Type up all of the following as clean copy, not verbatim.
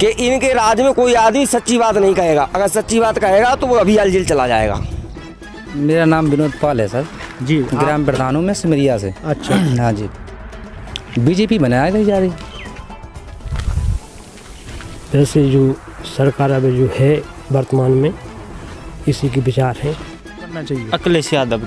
कि इनके राज्य में कोई आदमी सच्ची बात नहीं कहेगा। अगर सच्ची बात कहेगा तो वो अभी जेल चला जाएगा। मेरा नाम विनोद पाल है सर जी। ग्राम प्रधान हूँ मैं सिमरिया से। अच्छा। हाँ जी। बीजेपी बनाया गई जा रही। वैसे जो सरकार अब जो है वर्तमान में इसी के विचार है करना चाहिए अखिलेश यादव।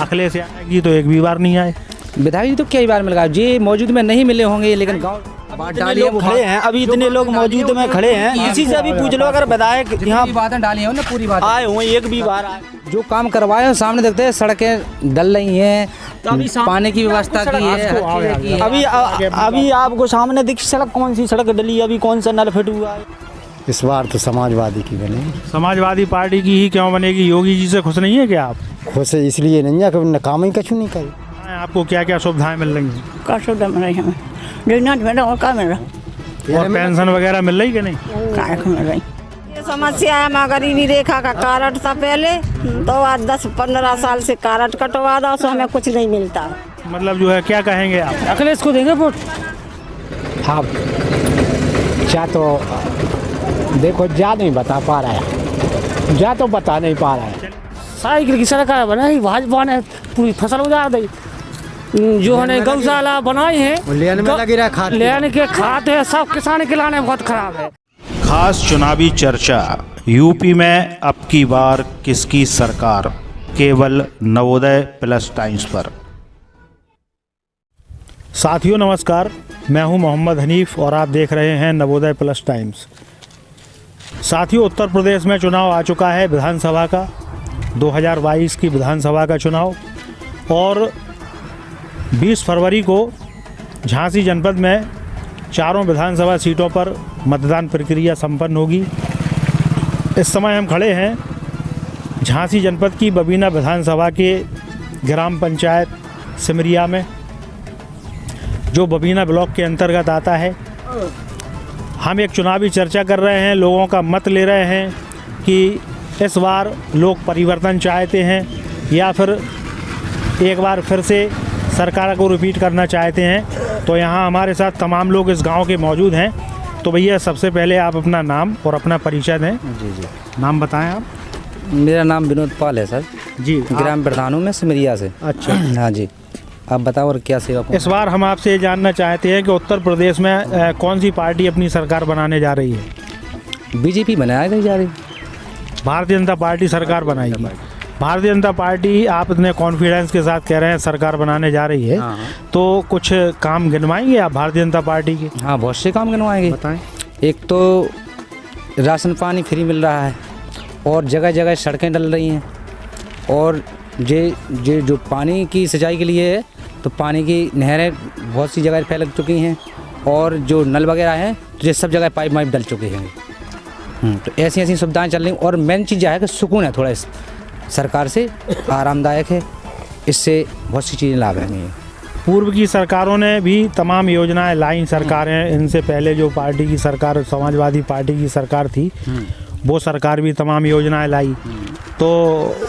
अखिलेश यादव जी तो एक भी बार नहीं आए। विधायक जी तो कई बार मिल गया जी, मौजूद में नहीं मिले होंगे लेकिन गाँव इतने लोग खड़े हैं, अभी इतने लोग मौजूद में खड़े हैं, किसी से भी पूछ लो अगर विधायक यहाँ बातें डाली हैं पूरी बात आए हुए एक भी बार आए। जो काम करवाए हैं सामने देखते हैं, सड़कें डल रही हैं, पानी की व्यवस्था की है, हर चीज़ की है। अभी आपको सामने दिख सड़क, कौन सी सड़क डली, अभी कौन सा नल फिट हुआ है। इस बार तो समाजवादी की बनेगी। समाजवादी पार्टी की ही क्यों बनेगी? योगी जी से खुश नहीं है क्या आप? खुश इसलिए नहीं है कि काम ही कछु नहीं करे। आपको क्या क्या सुविधाएं मिल रही हैं? का सुविधा मिल रही हमें, योजना मिल रहा और का मिल रहा, और पेंशन वगैरह मिल रही कि नहीं? का मिल रही। ये समस्या है, मैं गरीबी रेखा का कार्ड था पहले, तो आज 10-15 साल से कार्ड कटवा दो तो हमें कुछ नहीं मिलता। मतलब जो है क्या कहेंगे आप? अखिलेश को देंगे वोट। हाँ क्या तो देखो जा नहीं बता पा रहा है, जा तो बता नहीं पा रहा है। साइकिल की सरकार बनाई भाजपा ने, पूरी फसल उजाड़ दी। जो है गौशाला बनाई है, लेने में लगी रहा खाद, लेने के खाते हैं, सब किसान के लाने बहुत खराब है। खास चुनावी चर्चा। यूपी में अब की बार किसकी सरकार, केवल नवोदय प्लस टाइम्स पर। साथियों नमस्कार, मैं हूं मोहम्मद हनीफ और आप देख रहे हैं नवोदय प्लस टाइम्स। साथियों, उत्तर प्रदेश में चुनाव आ चुका है, विधानसभा का 2022 की विधानसभा का चुनाव, और 20 फरवरी को झांसी जनपद में चारों विधानसभा सीटों पर मतदान प्रक्रिया संपन्न होगी। इस समय हम खड़े हैं झांसी जनपद की बबीना विधानसभा के ग्राम पंचायत सिमरिया में, जो बबीना ब्लॉक के अंतर्गत आता है। हम एक चुनावी चर्चा कर रहे हैं, लोगों का मत ले रहे हैं कि इस बार लोग परिवर्तन चाहते हैं या फिर एक बार फिर से सरकार को रिपीट करना चाहते हैं। तो यहाँ हमारे साथ तमाम लोग इस गांव के मौजूद हैं। तो भैया सबसे पहले आप अपना नाम और अपना परिचय दें। जी जी। नाम बताएं आप। मेरा नाम विनोद पाल है सर जी। ग्राम प्रधान हूँ मैं सिमरिया से। अच्छा। हाँ जी, आप बताओ और क्या सेवा। इस बार हम आपसे ये जानना चाहते हैं कि उत्तर प्रदेश में कौन सी पार्टी अपनी सरकार बनाने जा रही है? बीजेपी बनाया गई जा रही। भारतीय जनता पार्टी सरकार बनाएगी। भारतीय जनता पार्टी आप इतने कॉन्फिडेंस के साथ कह रहे हैं सरकार बनाने जा रही है, तो कुछ काम गिनवाएंगे आप भारतीय जनता पार्टी के? हाँ, बहुत से काम गिनवाएंगे। बताएं। एक तो राशन पानी फ्री मिल रहा है और जगह जगह सड़कें डल रही हैं, और ये जो पानी की सिंचाई के लिए है तो पानी की नहरें बहुत सी जगह फैल चुकी हैं, और जो नल वगैरह हैं तो ये सब जगह पाइप वाइप डल चुके हैं। तो ऐसी ऐसी सुविधाएं चल रही हैं, और मेन चीज़ है कि सुकून है, थोड़ा इस सरकार से आरामदायक है, इससे बहुत सी चीज़ें लाभ हैं। पूर्व की सरकारों ने भी तमाम योजनाएं लाई, सरकारें इनसे पहले जो पार्टी की सरकार, समाजवादी पार्टी की सरकार थी, वो सरकार भी तमाम योजनाएं लाई। तो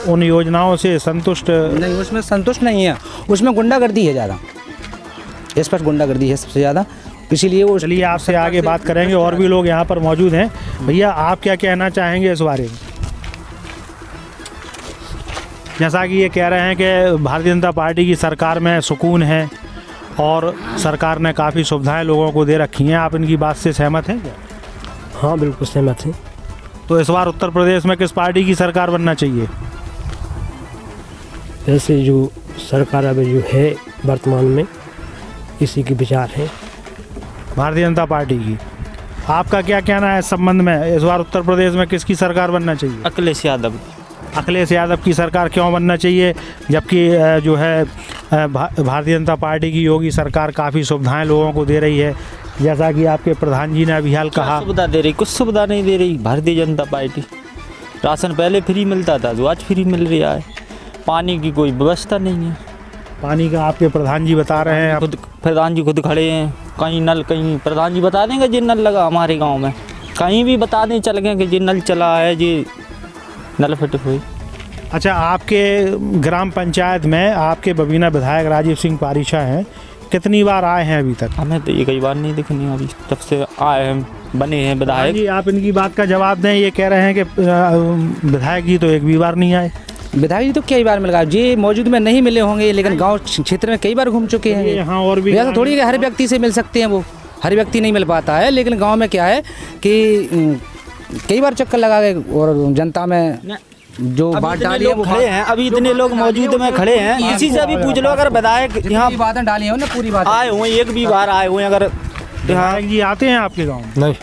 उन योजनाओं से संतुष्ट नहीं? उसमें संतुष्ट नहीं है, उसमें गुंडागर्दी है ज़्यादा, इस पर गुंडागर्दी है सबसे ज़्यादा, इसीलिए वो। चलिए आपसे आगे बात करेंगे, और भी लोग यहाँ पर मौजूद हैं। भैया आप क्या कहना चाहेंगे इस बारे में? जैसा कि ये कह रहे हैं कि भारतीय जनता पार्टी की सरकार में सुकून है और सरकार ने काफ़ी सुविधाएं लोगों को दे रखी हैं, आप इनकी बात से सहमत हैं क्या? हाँ बिल्कुल सहमत हैं। तो इस बार उत्तर प्रदेश में किस पार्टी की सरकार बनना चाहिए? वैसे जो सरकार अब जो है वर्तमान में इसी के विचार है भारतीय जनता पार्टी की। आपका क्या कहना है इस संबंध में? इस बार उत्तर प्रदेश में किसकी सरकार बनना चाहिए? अखिलेश यादव। अखिलेश यादव की सरकार क्यों बनना चाहिए, जबकि जो है भारतीय जनता पार्टी की योगी सरकार काफ़ी सुविधाएं लोगों को दे रही है, जैसा कि आपके प्रधान जी ने अभी हाल कहा। सुविधा दे रही, कुछ सुविधा नहीं दे रही भारतीय जनता पार्टी। राशन पहले फ्री मिलता था, जो आज फ्री मिल रहा है। पानी की कोई व्यवस्था नहीं है। पानी का आपके प्रधान जी बता रहे हैं, खुद प्रधान जी खुद खड़े हैं। कहीं नल, कहीं प्रधान जी बता देंगे जी नल लगा हमारे गांव में, कहीं भी बता दें चल गए कि जी नल चला है, जी नल फिट हुई। अच्छा, आपके ग्राम पंचायत में आपके बबीना विधायक राजीव सिंह पारीशा हैं, कितनी बार आए हैं अभी तक? हमें तो ये कई बार नहीं दिखनी, अभी तब से आए हैं बने हैं विधायक। जी आप इनकी बात का जवाब दें, ये कह रहे हैं कि विधायक जी तो एक भी बार नहीं आए। विधायक जी तो कई बार मिल गए जी, मौजूद में नहीं मिले होंगे, लेकिन गांव क्षेत्र में कई बार घूम चुके हैं। यहाँ और भी ऐसा थोड़ी है कि हर व्यक्ति से मिल सकते हैं, वो हर व्यक्ति नहीं मिल पाता है, लेकिन गांव में क्या है कि कई बार चक्कर लगा गए और जनता में जो बात डाली है वो खड़े हैं, अभी इतने लोग मौजूद में खड़े हैं, किसी से भी पूछ लो अगर विधायक यहाँ बातें डाली हैं उन्होंने पूरी बात आए हुए एक भी बार आए हुए अगर विधायक जी आते हैं आपके गाँव? नहीं,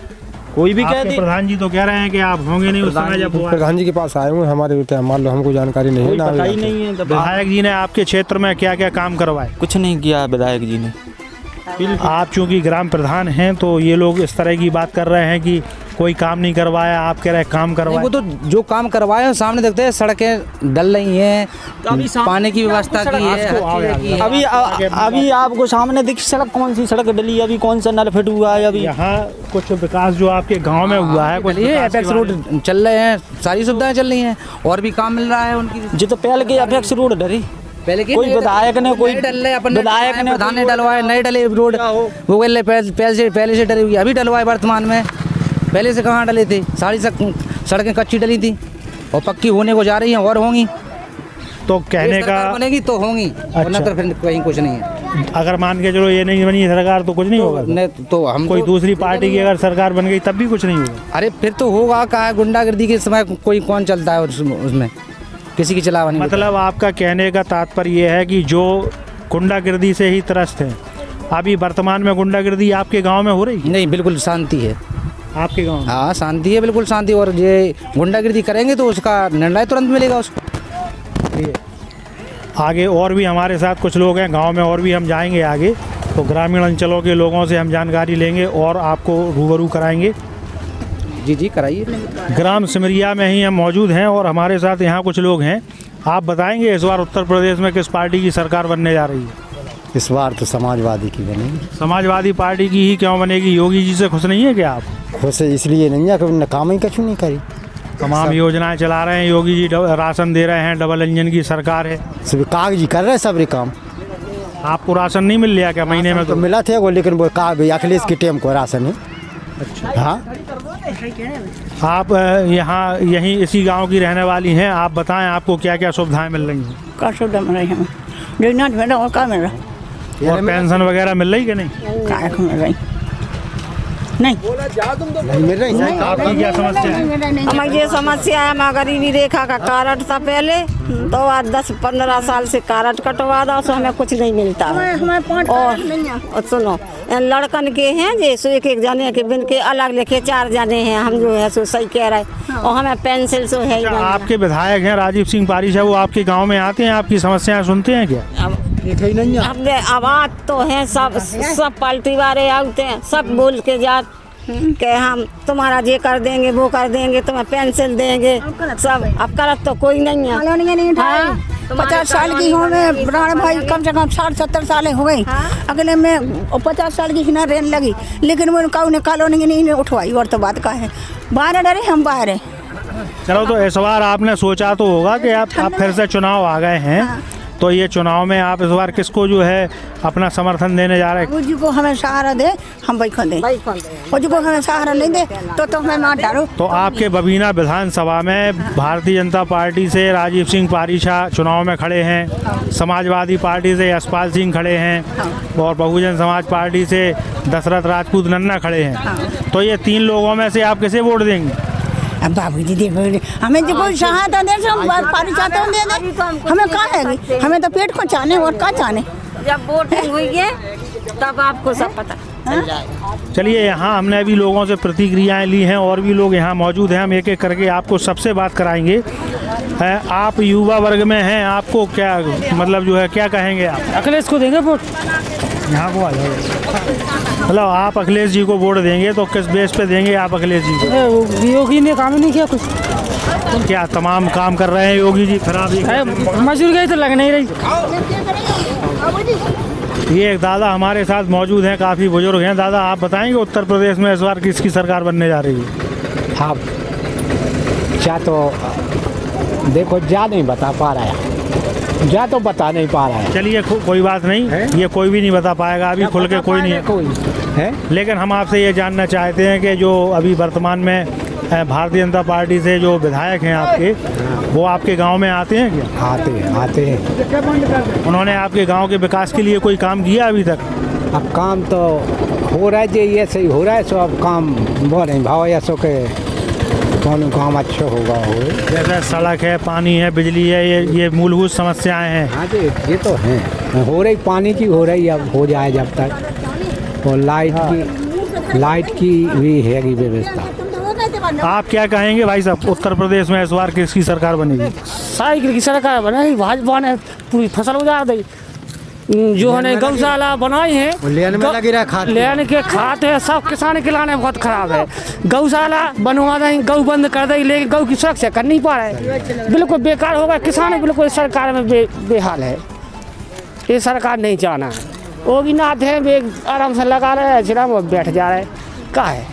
कोई भी कह आपके दे। प्रधान जी तो कह रहे हैं कि आप होंगे नहीं उस समय जब हुआ। प्रधान जी के पास आए हुए हमारे, मान लो हमको जानकारी नहीं है कोई ना। पता ही नहीं है। विधायक जी ने आपके क्षेत्र में क्या क्या काम करवाए? कुछ नहीं किया विधायक जी ने। आप चूंकि ग्राम प्रधान हैं तो ये लोग इस तरह की बात कर रहे हैं कि कोई काम नहीं करवाया, आप कह रहे हैं काम करवाया। वो तो जो काम करवाए हैं सामने देखते हैं, सड़कें डल रही हैं, पानी की व्यवस्था की है। अभी आपको सामने दिख सड़क, कौन सी सड़क डली, अभी कौन सा नल फिट हुआ है। अभी यहाँ कुछ विकास जो आपके गांव में हुआ है, कुछ एपेक्स रोड चल रहे हैं, सारी सुविधाएं चल रही हैं और भी काम मिल रहा है उनकी। जो तो पहले के एपेक्स रोड डरी, पहले कोई विधायक ने कोई डल रहे, अपन विधायक ने प्रधान ने डलवाए, नए डले रोड, वो पहले से डली हुई, अभी डलवाए वर्तमान में, पहले से कहाँ डले थे। सारी सड़कें कच्ची डली थी और पक्की होने को जा रही हैं और होंगी। तो कहने का बनेगी तो होंगी, वरना तो फिर कहीं कुछ नहीं है। अगर मान के चलो ये नहीं बनी सरकार तो कुछ नहीं होगा। नहीं तो हम कोई दूसरी पार्टी की अगर सरकार बन गई तब भी कुछ नहीं होगा। अरे फिर तो होगा, कहा गुंडागर्दी के समय कोई कौन चलता है उसमें, किसी की चलावा नहीं। मतलब आपका कहने का तात्पर्य ये है कि जो गुंडागर्दी से ही त्रस्त हैं, अभी वर्तमान में गुंडागर्दी आपके गांव में हो रही है? नहीं, बिल्कुल शांति है आपके गांव में? हाँ शांति है, बिल्कुल शांति। और ये गुंडागर्दी करेंगे तो उसका निर्णय तुरंत मिलेगा उसको। आगे और भी हमारे साथ कुछ लोग हैं गांव में, और भी हम जाएंगे आगे, तो ग्रामीण अंचलों के लोगों से हम जानकारी लेंगे और आपको रूबरू कराएंगे। जी जी कराइए। ग्राम सिमरिया में ही हम मौजूद हैं और हमारे साथ यहाँ कुछ लोग हैं। आप बताएंगे इस बार उत्तर प्रदेश में किस पार्टी की सरकार बनने जा रही है? इस बार तो समाजवादी की बनेगी। समाजवादी पार्टी की ही क्यों बनेगी? योगी जी से खुश नहीं है क्या आप? खुश इसलिए नहीं है कि उन्होंने काम ही कछु नहीं करी। तमाम योजनाएं चला रहे हैं योगी जी, राशन दे रहे हैं, डबल इंजन की सरकार है, सब कागजी कर रहे हैं सब काम। आपको राशन नहीं मिल रहा क्या महीने में? तो मिला थे वो, लेकिन वो अखिलेश के टाइम को राशन है। अच्छा हाँ, आप यहाँ यहीं इसी गांव की रहने वाली हैं, आप बताएं आपको क्या क्या सुविधाएं मिल रही हैं? का सुविधा मिल रही है? योजना मिल रहा और का मिल रहा? और पेंशन वगैरह मिल रही कि नहीं? काय को मिल रही? नहीं मिल रही है। आपकी क्या समस्या है? हमारी ये समस्या है, हमारा गरीबी रेखा का कार्ड था पहले, तो आज 10-15 साल से कार्ड कटवा दो, सो हमें कुछ नहीं मिलता है। और सुनो, लड़कन के हैं जैसे एक जने के बिन के अलग लेके 4 जने हैं, हम जो है सो सही कह रहे हैं, और हमें पेंसिल सो है ही नहीं। आपके विधायक हैं राजीव सिंह पारीशा, वो आपके गाँव में आते हैं, आपकी समस्याएं सुनते हैं क्या? अपने आवाज तो है, सब पार्टी वाले आते हैं, सब बोल के जात के हम तुम्हारा ये कर देंगे, वो कर देंगे, तुम्हें पेंसिल देंगे, सब। अब करत तो कोई नहीं है। 50 साल की हूँ मैं, प्राण भाई कम से कम 60-70 साल हो गई। अगले में 50 साल की ना रेन लगी, लेकिन वो कॉलोनी नहीं उठवाई। और तो बात का है, बाहर डरे हम बाहर है। चलो, तो इस बार आपने सोचा तो होगा कि आप फिर से चुनाव आ गए हैं, तो ये चुनाव में आप इस बार किसको जो है अपना समर्थन देने जा रहे हैं? जी को हमें सहारा दे, हम बैठन दे, और जी को हमें सहारा नहीं दे तो हमें मार डालो। तो आपके बबीना विधानसभा में भारतीय जनता पार्टी से राजीव सिंह पारीशा चुनाव में खड़े हैं, समाजवादी पार्टी से यशपाल सिंह खड़े हैं, और बहुजन समाज पार्टी से दशरथ राजपूत नन्ना खड़े हैं। तो ये 3 लोगों में से आप किसे वोट देंगे? अब बाबू जी देखो, हमें जो कोई सहायता दे, पानी चाहते हैं दे दे, हमें कहाँ है? हमें तो पेट को चाहने और क्या चाहने। जब वोटिंग हुई है तब आपको सब पता चल जाएगा। चलिए, यहाँ हमने अभी लोगों से प्रतिक्रियाएं ली हैं और भी लोग यहाँ मौजूद हैं, हम एक एक करके आपको सबसे बात कराएंगे। आप युवा वर्ग में हैं, आपको क्या मतलब जो है क्या कहेंगे आप? अखिलेश को देंगे वोट। यहाँ को आ जाओ। मतलब आप अखिलेश जी को वोट देंगे, तो किस बेस पे देंगे आप अखिलेश जी को? योगी ने काम ही नहीं किया कुछ। क्या तमाम काम कर रहे हैं योगी जी? खराब ही मजदूर गई तो लग नहीं रही। ये एक दादा हमारे साथ मौजूद हैं, काफ़ी बुजुर्ग हैं। दादा, आप बताएंगे उत्तर प्रदेश में इस बार किसकी सरकार बनने जा रही है? हाँ, क्या तो देखो ज़्यादा नहीं बता पा रहा है। जा तो बता नहीं पा रहा है। चलिए कोई बात नहीं, ये कोई भी नहीं बता पाएगा अभी खुल के, कोई नहीं है। लेकिन हम आपसे ये जानना चाहते हैं कि जो अभी वर्तमान में भारतीय जनता पार्टी से जो विधायक हैं आपके, वो आपके गांव में आते हैं क्या? आते हैं। उन्होंने आपके गांव के विकास के लिए कोई काम किया अभी तक? अब काम तो हो रहा है जी, ये सही हो रहा है। सो अब काम वो नहीं भाव या सो के कौन काम अच्छा होगा हो। जैसे सड़क है, पानी है, बिजली है, ये मूलभूत समस्याएं हैं। हाँ जी, ये तो हैं, हो रही पानी की हो रही, अब हो जाए जब तक। और लाइट की भी है व्यवस्था। आप क्या कहेंगे भाई साहब, उत्तर प्रदेश में इस बार किसकी सरकार बनेगी? साइकिल की सरकार बनाई, भाजपा ने पूरी फसल उजाड़ दी। जो है गौशाला बनाई है, लेने के खाते हैं, सब किसान के लाने बहुत खराब है। गौशाला बनवा दें, गौ बंद कर दें, लेकिन गौ की सुरक्षा कर नहीं पा रहे, बिल्कुल बेकार होगा। किसान बिल्कुल सरकार में बेहाल है। ये सरकार नहीं चाहना है, होगी नाथ है, बेग आराम से लगा रहे हैं, जिला में बैठ जा रहे हैं, क्या है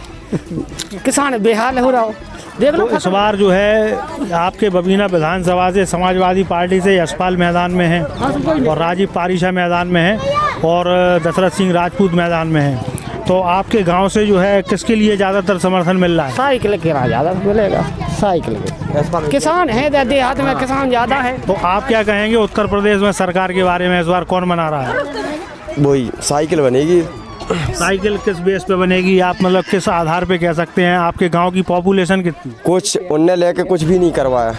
किसान बेहाल हो रहा हो। देख लो इस बार जो है आपके बबीना विधानसभा से समाजवादी पार्टी से यशपाल मैदान में है, और राजीव पारिशा मैदान में है, और दशरथ सिंह राजपूत मैदान में है। तो आपके गांव से जो है किसके लिए ज़्यादातर समर्थन मिल रहा है? साइकिल के ज़्यादा मिलेगा, साइकिल के किसान है, देहात में किसान ज़्यादा है। तो आप क्या कहेंगे उत्तर प्रदेश में सरकार के बारे में, इस बार कौन बना रहा है? वही साइकिल बनेगी। साइकिल किस बेस पे बनेगी, आप मतलब किस आधार पे कह सकते हैं? आपके गांव की पॉपुलेशन कितनी? कुछ उनने लेके कुछ भी नहीं करवाया,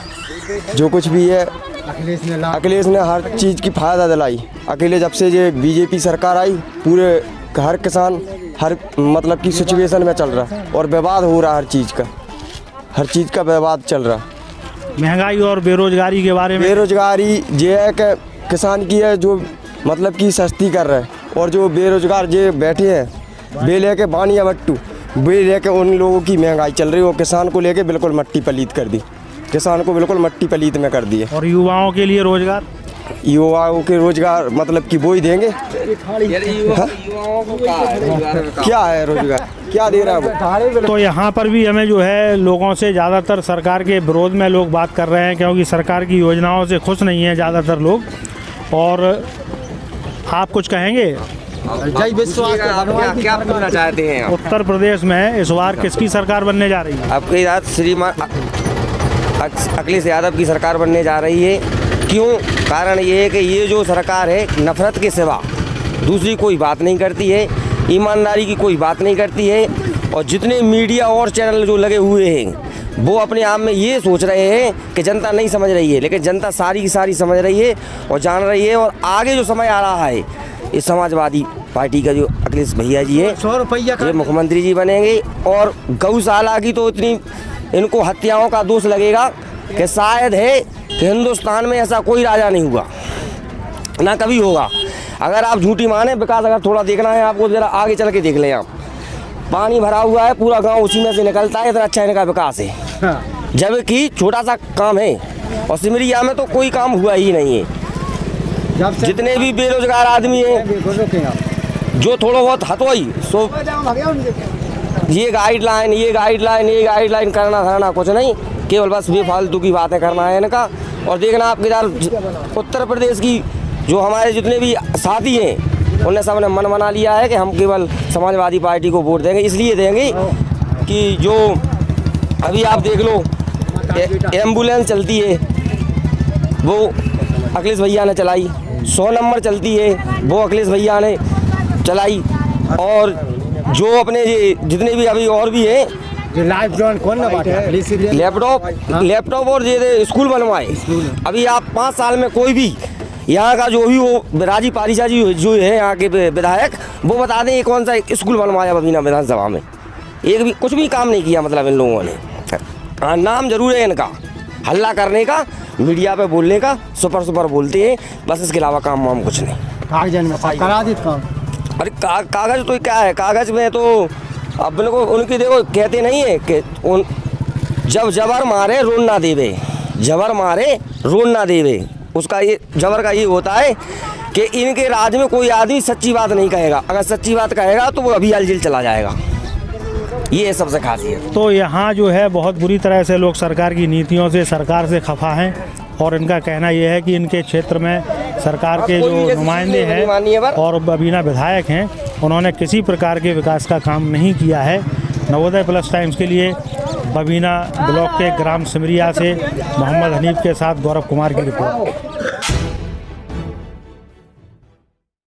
जो कुछ भी है अखिलेश ने हर चीज़ की फ़ायदा दिलाई। अकेले जब से ये बीजेपी सरकार आई, पूरे हर किसान हर मतलब की सिचुएशन में चल रहा, और विवाद हो रहा, हर चीज़ का विवाद चल रहा। महंगाई और बेरोजगारी के बारे में? बेरोजगारी ये है कि किसान की है जो मतलब कि सस्ती कर रहे हैं, और जो बेरोजगार जो बैठे हैं बे लेके बानिया बट्टू बे लेके, उन लोगों की महंगाई चल रही है। वो किसान को लेके बिल्कुल मट्टी पलीत कर दी, किसान को बिल्कुल मट्टी पलीत में कर दिए। और युवाओं के लिए रोजगार? युवाओं के रोजगार मतलब कि वो ही देंगे। क्या है रोजगार, क्या दे रहा है वो? तो यहाँ पर भी हमें जो है लोगों से ज़्यादातर सरकार के विरोध में लोग बात कर रहे हैं, क्योंकि सरकार की योजनाओं से खुश नहीं है ज़्यादातर लोग। और आप कुछ कहेंगे? क्या पूछना चाहते हैं? उत्तर प्रदेश में इस बार किसकी सरकार बनने जा रही है? आपके साथ श्रीमान अखिलेश यादव की सरकार बनने जा रही है। क्यों? कारण ये है कि ये जो सरकार है नफरत के सिवा दूसरी कोई बात नहीं करती है, ईमानदारी की कोई बात नहीं करती है। और जितने मीडिया और चैनल जो लगे हुए हैं वो अपने आप में ये सोच रहे हैं कि जनता नहीं समझ रही है, लेकिन जनता सारी की सारी समझ रही है और जान रही है। और आगे जो समय आ रहा है, इस समाजवादी पार्टी का जो अखिलेश भैया जी है, ये मुख्यमंत्री जी बनेंगे। और गौशाला की तो इतनी इनको हत्याओं का दोष लगेगा कि शायद है कि हिंदुस्तान में ऐसा कोई राजा नहीं हुआ, ना कभी होगा। अगर आप झूठी माने, विकास अगर थोड़ा देखना है आपको, जरा आगे चल के देख लें आप। पानी भरा हुआ है, पूरा गांव उसी में से निकलता है, इतना अच्छा इनका विकास है। जबकि छोटा सा काम है, और सिमरिया में तो कोई काम हुआ ही नहीं है। जितने भी बेरोजगार आदमी हैं, जो थोड़ा बहुत हतोई सो ये गाइडलाइन करना धरना कुछ नहीं, केवल बस बेफालतू की बातें करना है इनका। और देखना आपके यार उत्तर प्रदेश की जो हमारे जितने भी साथी हैं, उन्होंने सबने मन बना लिया है कि हम केवल समाजवादी पार्टी को वोट देंगे। इसलिए देंगे कि जो अभी आप देख लो एम्बुलेंस चलती है, वो अखिलेश भैया ने चलाई। 100 नंबर चलती है, वो अखिलेश भैया ने चलाई। और जो अपने ये जितने भी अभी और भी हैं, लैपटॉप और ये स्कूल बनवाए। अभी आप 5 साल में कोई भी यहाँ का जो भी वो राजीव पारिशा जी जो है यहाँ के विधायक, वो बता दें ये कौन सा स्कूल बनवाया बबीना विधानसभा में? एक भी कुछ भी काम नहीं किया मतलब इन लोगों ने। हाँ, नाम जरूर है इनका, हल्ला करने का, मीडिया पे बोलने का, सुपर बोलते हैं, बस इसके अलावा काम वाम कुछ नहीं। अरे कागज तो क्या है, कागज में तो अब उनकी देखो कहते नहीं है कि जब जबर मारे रोन ना देवे, जबर मारे रोन ना देवे। उसका ये जबर का ये होता है कि इनके राज में कोई आदमी सच्ची बात नहीं कहेगा। अगर सच्ची बात कहेगा तो वो अभी जेल चला जाएगा। ये है सबसे खासियत। तो यहाँ जो है बहुत बुरी तरह से लोग सरकार की नीतियों से, सरकार से खफा हैं। और इनका कहना यह है कि इनके क्षेत्र में सरकार के जो नुमाइंदे हैं और बबीना विधायक हैं, उन्होंने किसी प्रकार के विकास का काम नहीं किया है। नवोदय प्लस टाइम्स के लिए बबीना ब्लॉक के ग्राम सिमरिया से मोहम्मद हनीफ के साथ गौरव कुमार की रिपोर्ट।